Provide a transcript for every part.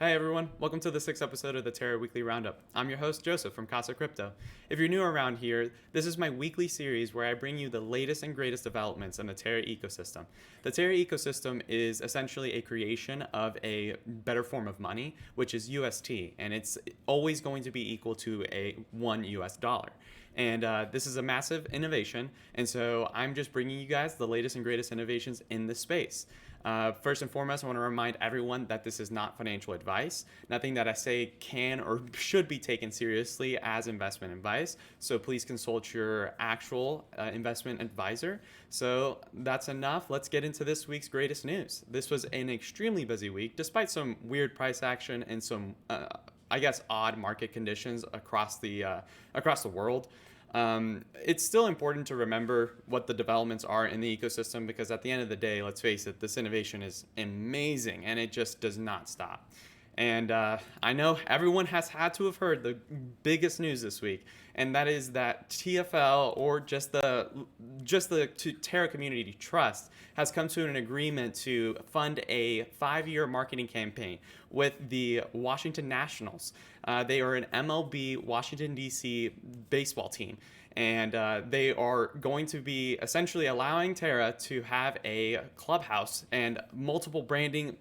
Hey everyone, welcome to the 6th episode of the Terra Weekly Roundup. I'm your host, Joseph from Casa Crypto. If you're new around here, this is my weekly series where I bring you the latest and greatest developments in the Terra ecosystem. The Terra ecosystem is essentially a creation of a better form of money, which is UST, and it's always going to be equal to one US dollar. And this is a massive innovation, and so I'm just bringing you guys the latest and greatest innovations in the space. First and foremost, I want to remind everyone that this is not financial advice. Nothing that I say can or should be taken seriously as investment advice. So please consult your actual investment advisor. So that's enough. Let's get into this week's greatest news. This was an extremely busy week, despite some weird price action and some, I guess, odd market conditions across the world. It's still important to remember what the developments are in the ecosystem because at the end of the day, let's face it, this innovation is amazing and it just does not stop. And I know everyone has had to have heard the biggest news this week, and that is that TFL, or just the Terra Community Trust, has come to an agreement to fund a 5-year marketing campaign with the Washington Nationals. They are an MLB Washington, D.C. baseball team. And they are going to be essentially allowing Terra to have a clubhouse and multiple branding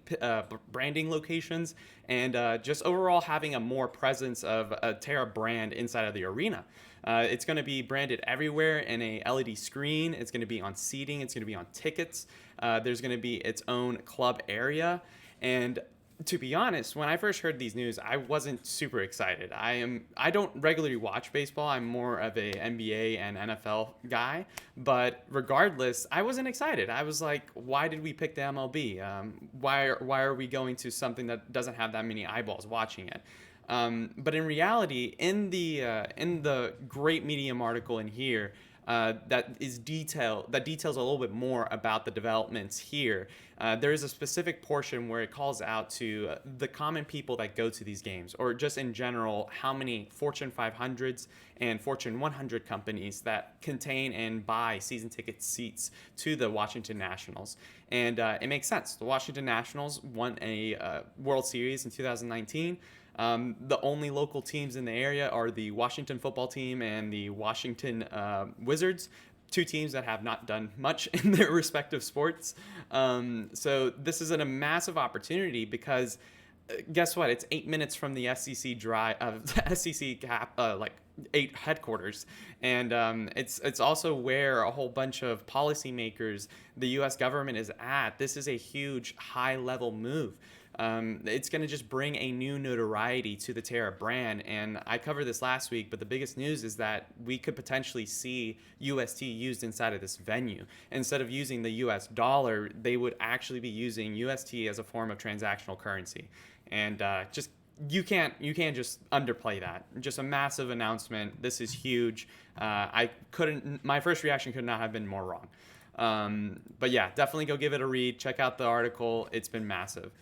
locations, and just overall having a more presence of a Terra brand inside of the arena. It's going to be branded everywhere in a LED screen. It's going to be on seating. It's going to be on tickets. There's going to be its own club area. And to be honest, when I first heard these news, I wasn't super excited. I don't regularly watch baseball. I'm more of a NBA and NFL guy. But regardless, I wasn't excited. I was like, why did we pick the MLB? Why are we going to something that doesn't have that many eyeballs watching it? But in reality, in the great Medium article in here, that details a little bit more about the developments here. There is a specific portion where it calls out to the common people that go to these games, or just in general, how many Fortune 500s and Fortune 100 companies that contain and buy season ticket seats to the Washington Nationals. And it makes sense. The Washington Nationals won a World Series in 2019. The only local teams in the area are the Washington football team and the Washington Wizards, two teams that have not done much in their respective sports. So this is a massive opportunity because guess what? It's 8 minutes from the SEC like 8 headquarters, and it's also where a whole bunch of policymakers, the U.S. government is at. This is a huge high-level move. It's going to just bring a new notoriety to the Terra brand. And I covered this last week, but the biggest news is that we could potentially see UST used inside of this venue. Instead of using the US dollar, they would actually be using UST as a form of transactional currency. And you can't just underplay that. Just a massive announcement. This is huge. My first reaction could not have been more wrong. But yeah, definitely go give it a read. Check out the article. It's been massive.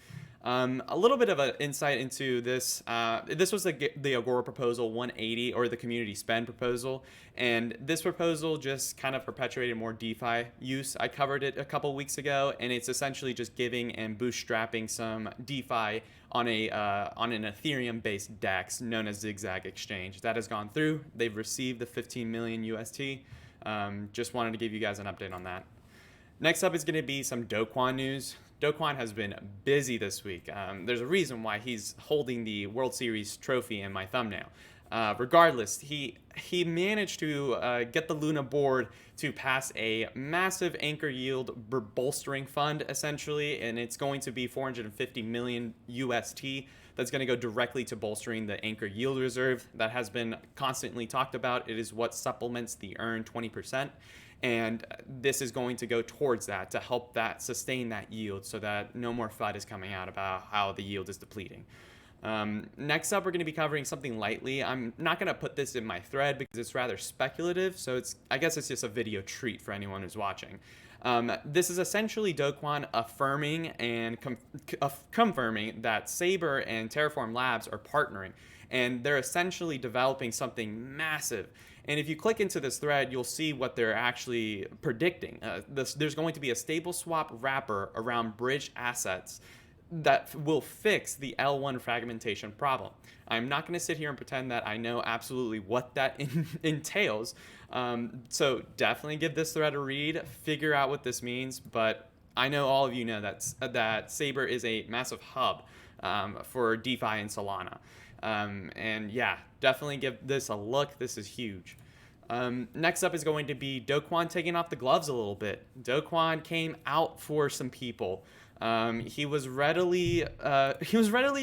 A little bit of an insight into this. This was the Agora proposal 180, or the community spend proposal. And this proposal just kind of perpetuated more DeFi use. I covered it a couple weeks ago, and it's essentially just giving and bootstrapping some DeFi on an Ethereum-based DEX known as ZigZagExchange. That has gone through. They've received the 15 million UST. Just wanted to give you guys an update on that. Next up is going to be some TFL news. TFL has been busy this week. There's a reason why he's holding the World Series trophy in my thumbnail. Regardless, he managed to get the LUNA board to pass a massive anchor yield bolstering fund, essentially, and it's going to be 450 million UST. That's going to go directly to bolstering the anchor yield reserve that has been constantly talked about. It is what supplements the earn 20%. And this is going to go towards that to help that sustain that yield so that no more FUD is coming out about how the yield is depleting. Next up, we're going to be covering something lightly. I'm not going to put this in my thread because it's rather speculative, so I guess it's just a video treat for anyone who's watching. This is essentially TFL affirming and confirming that Saber and Terraform Labs are partnering, and they're essentially developing something massive. And if you click into this thread, you'll see what they're actually predicting. There's going to be a stable swap wrapper around bridge assets that will fix the L1 fragmentation problem. I'm not going to sit here and pretend that I know absolutely what that entails. So definitely give this thread a read, figure out what this means. But I know all of you know that Saber is a massive hub for DeFi and Solana. And yeah, definitely give this a look. This is huge. Next up is going to be TFL taking off the gloves a little bit. TFL came out for some people. He was readily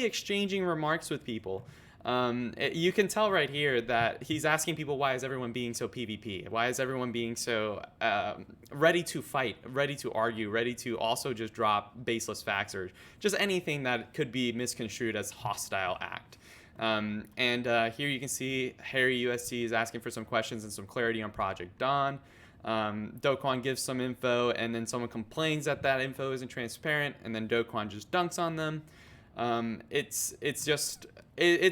exchanging remarks with people. You can tell right here that he's asking people, why is everyone being so PvP? Why is everyone being so ready to fight, ready to argue, ready to also just drop baseless facts or just anything that could be misconstrued as hostile act. Here you can see Harry UST is asking for some questions and some clarity on Project Dawn. TFL gives some info, and then someone complains that that info isn't transparent, and then TFL just dunks on them. It's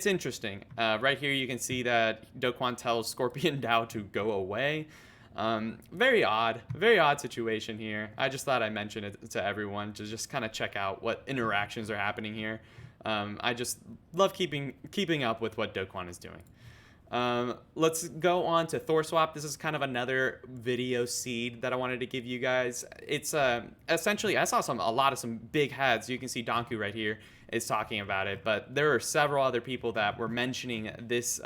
interesting. Right here you can see that TFL tells Scorpion DAO to go away. Very odd situation here. I just thought I'd mention it to everyone to just kind of check out what interactions are happening here. I just love keeping up with what TFL is doing. Let's go on to ThorSwap. This is kind of another video seed that I wanted to give you guys. It's essentially, I saw a lot of some big heads. You can see Donku right here is talking about it, but there are several other people that were mentioning this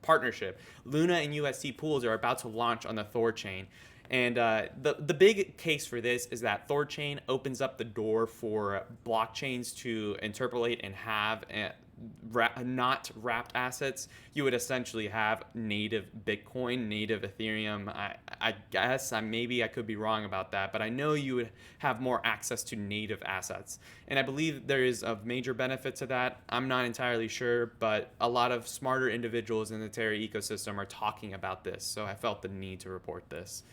partnership. LUNA and UST pools are about to launch on the Thorchain. And the big case for this is that Thorchain opens up the door for blockchains to interpolate and have not wrapped assets. You would essentially have native Bitcoin, native Ethereum. I guess maybe I could be wrong about that, but I know you would have more access to native assets. And I believe there is a major benefit to that. I'm not entirely sure, but a lot of smarter individuals in the Terra ecosystem are talking about this, so I felt the need to report this.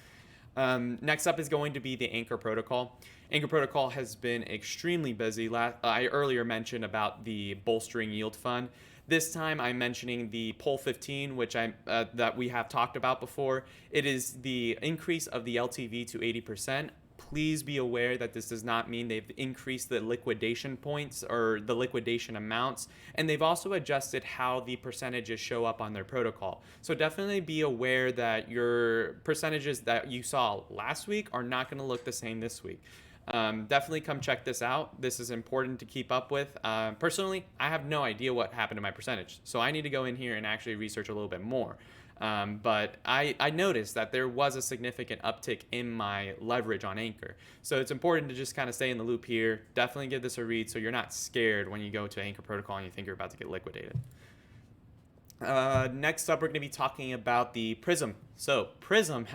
Next up is going to be the Anchor Protocol. Anchor Protocol has been extremely busy. I earlier mentioned about the bolstering yield fund. This time I'm mentioning the Pol 15, which that we have talked about before. It is the increase of the LTV to 80%. Please be aware that this does not mean they've increased the liquidation points or the liquidation amounts, and they've also adjusted how the percentages show up on their protocol. So definitely be aware that your percentages that you saw last week are not going to look the same this week. Definitely come check this out. This is important to keep up with. Personally, I have no idea what happened to my percentage, so I need to go in here and actually research a little bit more. But I noticed that there was a significant uptick in my leverage on Anchor. So it's important to just kind of stay in the loop here. Definitely give this a read so you're not scared when you go to Anchor Protocol and you think you're about to get liquidated. Next up, we're going to be talking about the Prism. So Prism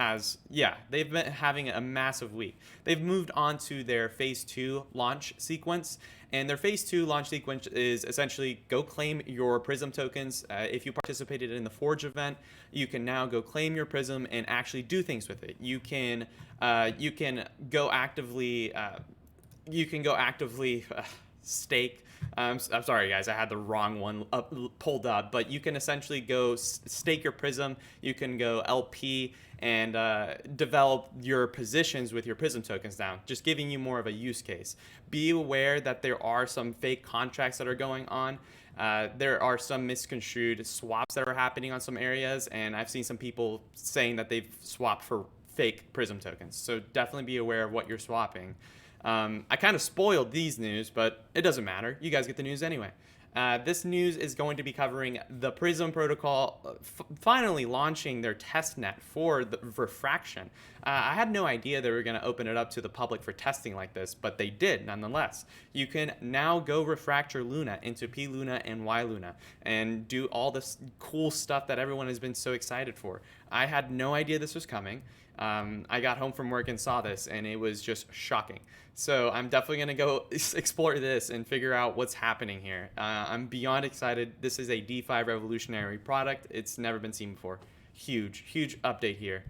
they've been having a massive week. They've moved on to their phase 2 launch sequence. And their phase 2 launch sequence is essentially go claim your Prism tokens. If you participated in the Forge event, you can now go claim your Prism and actually do things with it. You can go actively stake. I'm sorry, guys, I had the wrong one pulled up, but you can essentially go stake your Prism. You can go LP and develop your positions with your Prism tokens now, just giving you more of a use case. Be aware that there are some fake contracts that are going on. There are some misconstrued swaps that are happening on some areas, and I've seen some people saying that they've swapped for fake Prism tokens. So definitely be aware of what you're swapping. I kind of spoiled these news, but it doesn't matter. You guys get the news anyway. This news is going to be covering the Prism protocol finally launching their testnet for the Refraction. I had no idea they were going to open it up to the public for testing like this, but they did nonetheless. You can now go refract your Luna into P Luna and Y Luna and do all this cool stuff that everyone has been so excited for. I had no idea this was coming. I got home from work and saw this, and it was just shocking. So I'm definitely going to go explore this and figure out what's happening here. I'm beyond excited. This is a DeFi revolutionary product. It's never been seen before. Huge update here.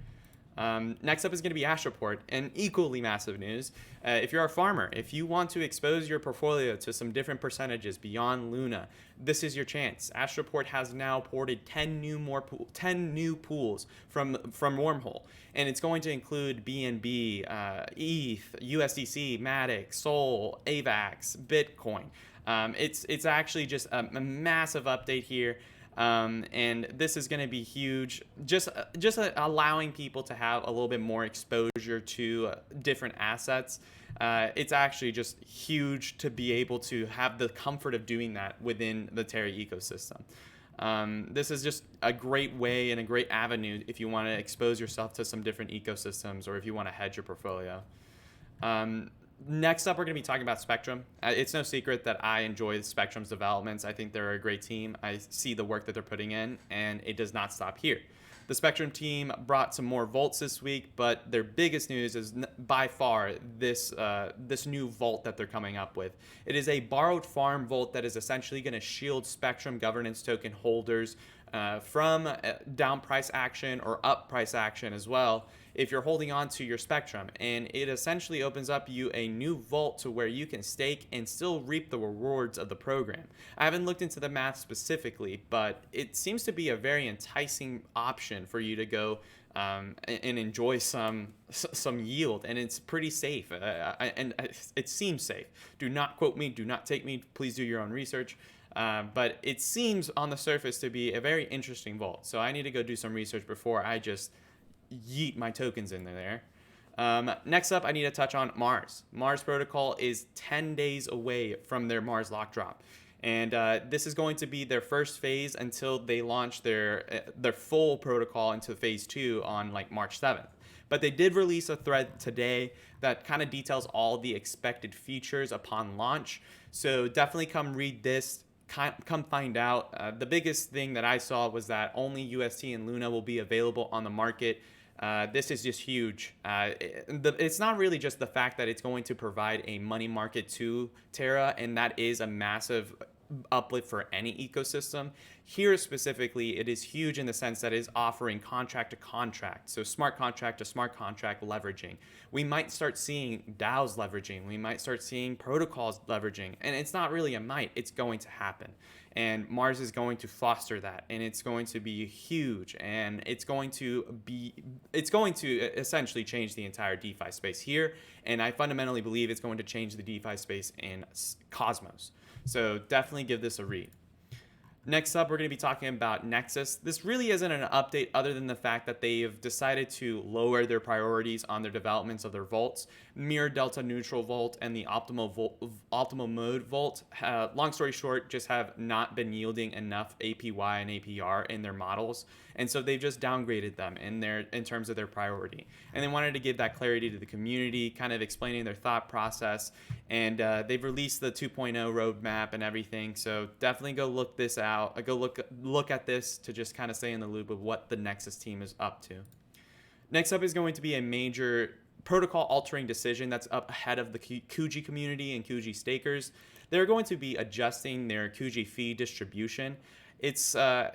Next up is going to be Astroport, and equally massive news. If you're a farmer, if you want to expose your portfolio to some different percentages beyond Luna, this is your chance. Astroport has now ported 10 new pools from Wormhole, and it's going to include BNB, ETH, USDC, Matic, Sol, AVAX, Bitcoin. It's actually just a massive update here. And this is going to be huge, just allowing people to have a little bit more exposure to different assets. It's actually just huge to be able to have the comfort of doing that within the Terra ecosystem. This is just a great way and a great avenue if you want to expose yourself to some different ecosystems or if you want to hedge your portfolio. Next up, we're going to be talking about Spectrum. It's no secret that I enjoy Spectrum's developments. I think they're a great team. I see the work that they're putting in, and it does not stop here. The Spectrum team brought some more vaults this week, but their biggest news is by far this new vault that they're coming up with. It is a borrowed farm vault that is essentially going to shield Spectrum governance token holders from down price action or up price action as well if you're holding on to your Spectrum. And it essentially opens up you a new vault to where you can stake and still reap the rewards of the program. I haven't looked into the math specifically, but it seems to be a very enticing option for you to go and enjoy some yield, and it's pretty safe, and it seems safe. Do not quote me, do not take me, please do your own research. But it seems on the surface to be a very interesting vault. So I need to go do some research before I just yeet my tokens in there. Next up, I need to touch on Mars. Mars Protocol is 10 days away from their Mars lock drop. And this is going to be their first phase until they launch their full protocol into phase 2 on like March 7th. But they did release a thread today that kind of details all the expected features upon launch. So definitely come read this. Come find out. The biggest thing that I saw was that only UST and Luna will be available on the market. This is just huge. It's not really just the fact that it's going to provide a money market to Terra, and that is a massive uplift for any ecosystem. Here specifically, it is huge in the sense that it is offering contract to contract, so smart contract to smart contract leveraging. We might start seeing DAOs leveraging, we might start seeing protocols leveraging, and it's not really a might, it's going to happen. And Mars is going to foster that, and it's going to be huge, and it's going to essentially change the entire DeFi space here, and I fundamentally believe it's going to change the DeFi space in Cosmos. So definitely give this a read. Next up, we're going to be talking about Nexus. This really isn't an update other than the fact that they've decided to lower their priorities on their developments of their vaults. Mirror Delta Neutral Vault and the Optimal Mode Vault, long story short, just have not been yielding enough APY and APR in their models. And so they've just downgraded them in terms of their priority. And they wanted to give that clarity to the community, kind of explaining their thought process. And they've released the 2.0 roadmap and everything. So definitely go look this out. Go look at this to just kind of stay in the loop of what the Nexus team is up to. Next up is going to be a major protocol altering decision that's up ahead of the Kuji community and Kuji stakers. They're going to be adjusting their Kuji Fee Distribution. It's a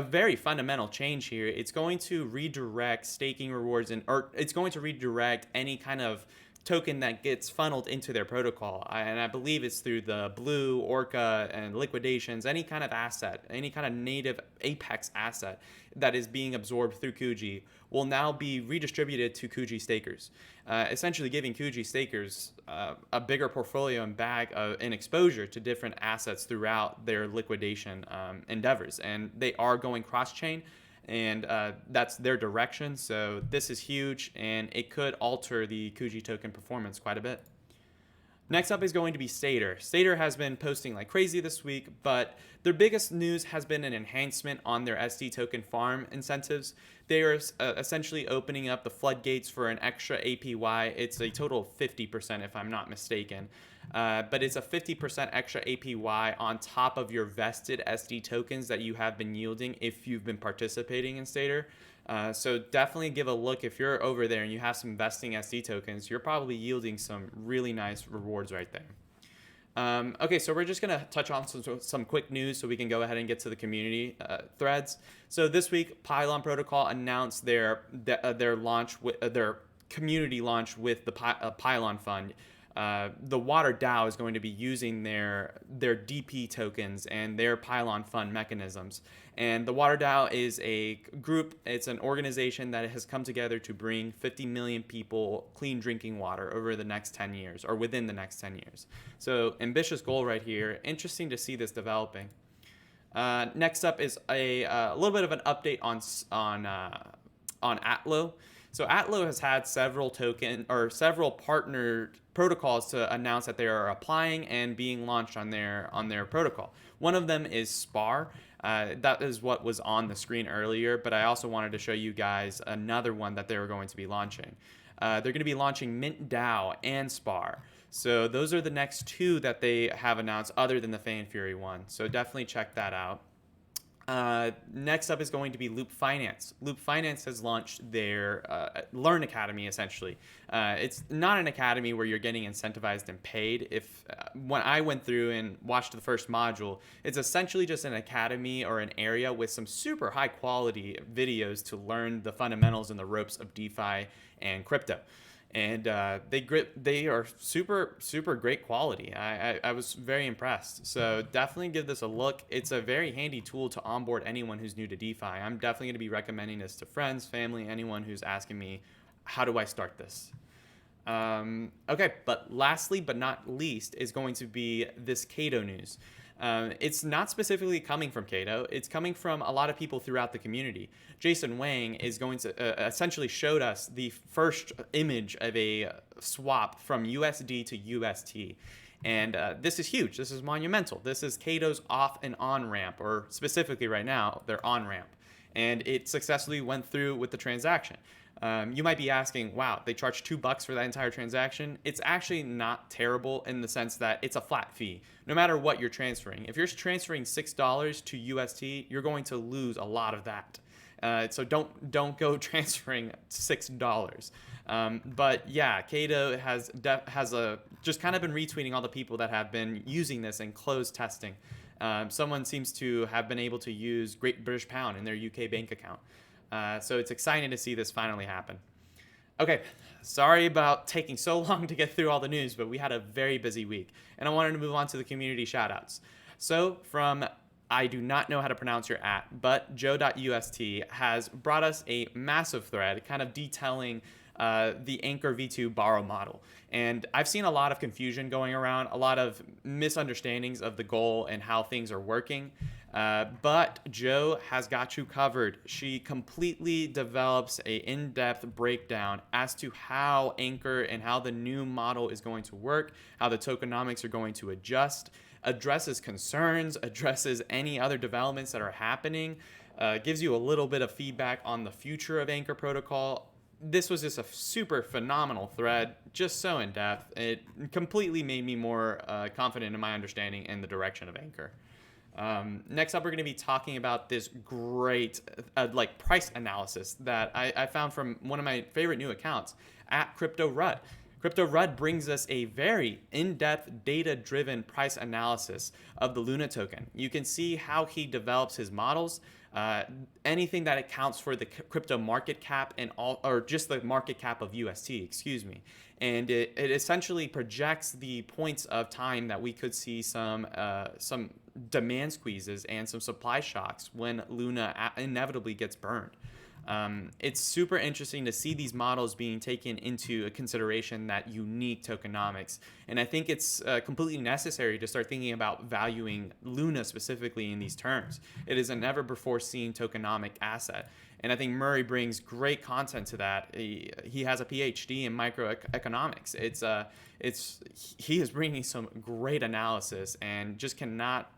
very fundamental change here. It's going to redirect staking rewards or it's going to redirect any kind of token that gets funneled into their protocol. And I believe it's through the Blue, Orca, and liquidations, any kind of asset, any kind of native Apex asset that is being absorbed through Kuji will now be redistributed to Kuji stakers, essentially giving Kuji stakers a bigger portfolio and bag and exposure to different assets throughout their liquidation endeavors. And they are going cross-chain, and that's their direction. So this is huge, and it could alter the Kuji token performance quite a bit. Next up is going to be Stader. Stader has been posting like crazy this week, but their biggest news has been an enhancement on their SD token farm incentives. They are essentially opening up the floodgates for an extra APY. It's a total of 50% if I'm not mistaken. But it's a 50% extra APY on top of your vested SD tokens that you have been yielding if you've been participating in Stader. So definitely give a look if you're over there and you have some vesting SD tokens. You're probably yielding some really nice rewards right there. Okay, so we're just going to touch on some quick news so we can go ahead and get to the community threads. So this week, Pylon Protocol announced their launch, their community launch with the Pylon Fund. The WaterDAO is going to be using their DP tokens and their Pylon Fund mechanisms. And the WaterDAO is a group, it's an organization that has come together to bring 50 million people clean drinking water over the next 10 years, or within the next 10 years. So ambitious goal right here. Interesting to see this developing. Next up is a little bit of an update on Atlo. So Atlo has had several partner protocols to announce that they are applying and being launched on their protocol. One of them is Spaar. That is what was on the screen earlier, but I also wanted to show you guys another one that they were going to be launching. They're going to be launching MintDAO and Spaar. So those are the next two that they have announced other than the Fan Fury one. So definitely check that out. Next up is going to be Loop Finance. Loop Finance has launched their Learn Academy, essentially. It's not an academy where you're getting incentivized and paid. When I went through and watched the first module, it's essentially just an academy or an area with some super high quality videos to learn the fundamentals and the ropes of DeFi and crypto. And they are super great quality. I was very impressed. So definitely give this a look. It's a very handy tool to onboard anyone who's new to DeFi. I'm definitely going to be recommending this to friends, family, anyone who's asking me, how do I start this? Okay, but lastly but not least is going to be this Kado news. It's not specifically coming from Kado. It's coming from a lot of people throughout the community. Jason Wang is going to essentially showed us the first image of a swap from USD to UST. And this is huge. This is monumental. This is Kado's off and on ramp, or specifically right now, their on ramp. And it successfully went through with the transaction. You might be asking, wow, they charged $2 for that entire transaction. It's actually not terrible in the sense that it's a flat fee, no matter what you're transferring. If you're transferring $6 to UST, you're going to lose a lot of that. So don't go transferring $6. But yeah, Kado has just kind of been retweeting all the people that have been using this in closed testing. Someone seems to have been able to use Great British Pound in their UK bank account. So it's exciting to see this finally happen. Okay, sorry about taking so long to get through all the news, but we had a very busy week, and I wanted to move on to the community shoutouts. So from, I do not know how to pronounce your but Joe.ust has brought us a massive thread kind of detailing the Anchor V2 borrow model. And I've seen a lot of confusion going around, a lot of misunderstandings of the goal and how things are working. But Joe has got you covered. She completely develops a in-depth breakdown as to how Anchor and how the new model is going to work, how the tokenomics are going to adjust, addresses concerns, addresses any other developments that are happening, gives you a little bit of feedback on the future of Anchor protocol. This was just a super phenomenal thread, just so in depth. It completely made me more confident in my understanding and the direction of Anchor. Next up, we're going to be talking about this great price analysis that I found from one of my favorite new accounts at CryptoRud. CryptoRud brings us a very in-depth, data-driven price analysis of the LUNA token. You can see how he develops his models, anything that accounts for the crypto market cap and all, or just the market cap of UST, excuse me. And it essentially projects the points of time that we could see some demand squeezes and some supply shocks when LUNA inevitably gets burned. It's super interesting to see these models being taken into consideration, that unique tokenomics. And I think it's completely necessary to start thinking about valuing LUNA specifically in these terms. It is a never before seen tokenomic asset. And I think Murray brings great content to that. He has a PhD in microeconomics. He is bringing some great analysis and just cannot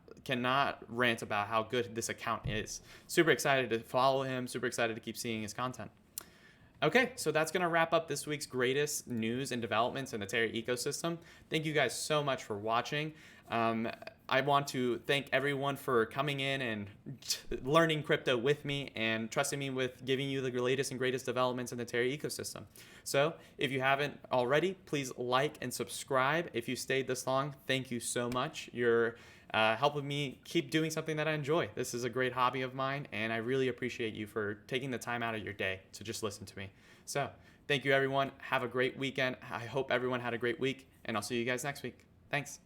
rant about how good this account is. Super excited to follow him, super excited to keep seeing his content. Okay, so that's going to wrap up this week's greatest news and developments in the Terra ecosystem. Thank you guys so much for watching. I want to thank everyone for coming in and learning crypto with me and trusting me with giving you the latest and greatest developments in the Terra ecosystem. So if you haven't already, please like and subscribe. If you stayed this long, thank you so much. You're helping me keep doing something that I enjoy. This is a great hobby of mine, and I really appreciate you for taking the time out of your day to just listen to me. So thank you, everyone. Have a great weekend. I hope everyone had a great week, and I'll see you guys next week. Thanks.